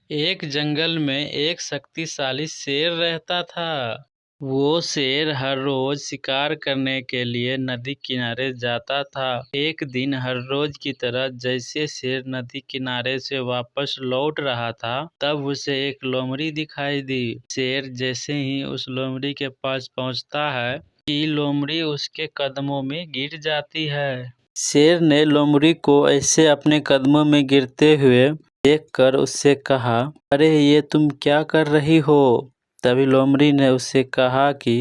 एक जंगल में एक शक्तिशाली शेर रहता था। वो शेर हर रोज शिकार करने के लिए नदी किनारे जाता था। एक दिन हर रोज की तरह जैसे शेर नदी किनारे से वापस लौट रहा था, तब उसे एक लोमड़ी दिखाई दी। शेर जैसे ही उस लोमड़ी के पास पहुंचता है कि लोमड़ी उसके कदमों में गिर जाती है। शेर ने लोमड़ी को ऐसे अपने कदमों में गिरते हुए देखकर उससे कहा, अरे ये तुम क्या कर रही हो? तभी लोमड़ी ने उससे कहा कि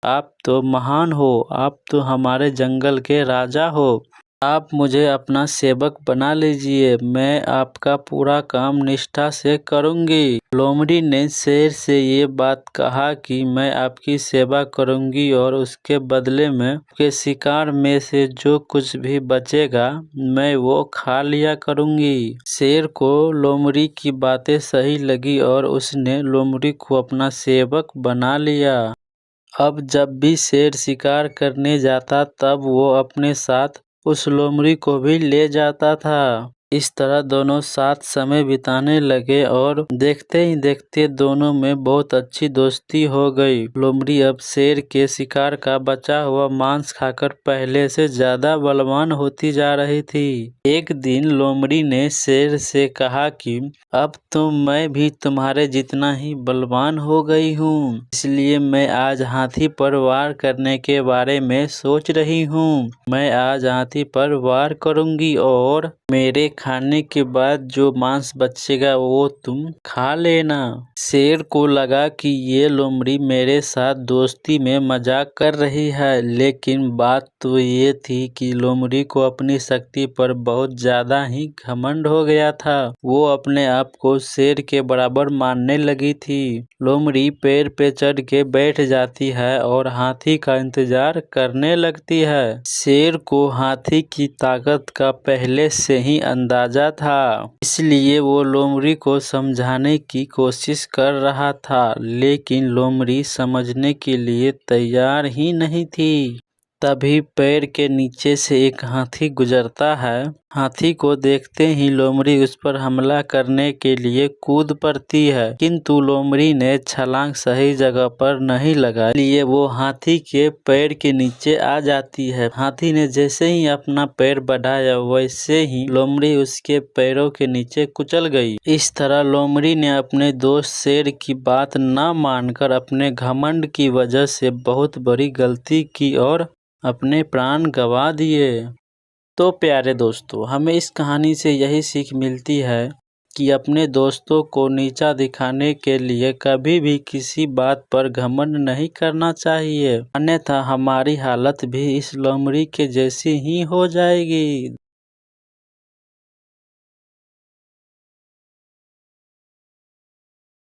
आप तो महान हो, आप तो हमारे जंगल के राजा हो। आप मुझे अपना सेवक बना लीजिए, मैं आपका पूरा काम निष्ठा से करूंगी। लोमड़ी ने शेर से ये बात कहा कि मैं आपकी सेवा करूंगी और उसके बदले में आपके शिकार में से जो कुछ भी बचेगा मैं वो खा लिया करूंगी। शेर को लोमड़ी की बातें सही लगी और उसने लोमड़ी को अपना सेवक बना लिया। अब जब भी शेर शिकार करने जाता तब वो अपने साथ उस लोमड़ी को भी ले जाता था। इस तरह दोनों साथ समय बिताने लगे और देखते ही देखते दोनों में बहुत अच्छी दोस्ती हो गई। लोमड़ी अब शेर के शिकार का बचा हुआ मांस खाकर पहले से ज्यादा बलवान होती जा रही थी। एक दिन लोमड़ी ने शेर से कहा कि अब तो मैं भी तुम्हारे जितना ही बलवान हो गई हूँ, इसलिए मैं आज हाथी पर वार करने के बारे में सोच रही हूँ। मैं आज हाथी पर वार करूंगी और मेरे खाने के बाद जो मांस बचेगा वो तुम खा लेना। शेर को लगा कि ये लोमड़ी मेरे साथ दोस्ती में मजाक कर रही है, लेकिन बात तो ये थी कि लोमड़ी को अपनी शक्ति पर बहुत ज्यादा ही घमंड हो गया था। वो अपने आप को शेर के बराबर मानने लगी थी। लोमड़ी पेड़ पे चढ़ के बैठ जाती है और हाथी का इंतजार करने लगती है। शेर को हाथी की ताकत का पहले से ही अंदाजा था, इसलिए वो लोमड़ी को समझाने की कोशिश कर रहा था, लेकिन लोमड़ी समझने के लिए तैयार ही नहीं थी। तभी पेड़ के नीचे से एक हाथी गुजरता है। हाथी को देखते ही लोमड़ी उस पर हमला करने के लिए कूद पड़ती है, किंतु लोमड़ी ने छलांग सही जगह पर नहीं लगाई, इसलिए वो हाथी के पैर के नीचे आ जाती है। हाथी ने जैसे ही अपना पैर बढ़ाया वैसे ही लोमड़ी उसके पैरों के नीचे कुचल गई। इस तरह लोमड़ी ने अपने दोस्त शेर की बात न मानकर अपने घमंड की वजह से बहुत बड़ी गलती की और अपने प्राण गंवा दिए। तो प्यारे दोस्तों, हमें इस कहानी से यही सीख मिलती है कि अपने दोस्तों को नीचा दिखाने के लिए कभी भी किसी बात पर घमंड नहीं करना चाहिए, अन्यथा हमारी हालत भी इस लोमड़ी के जैसी ही हो जाएगी।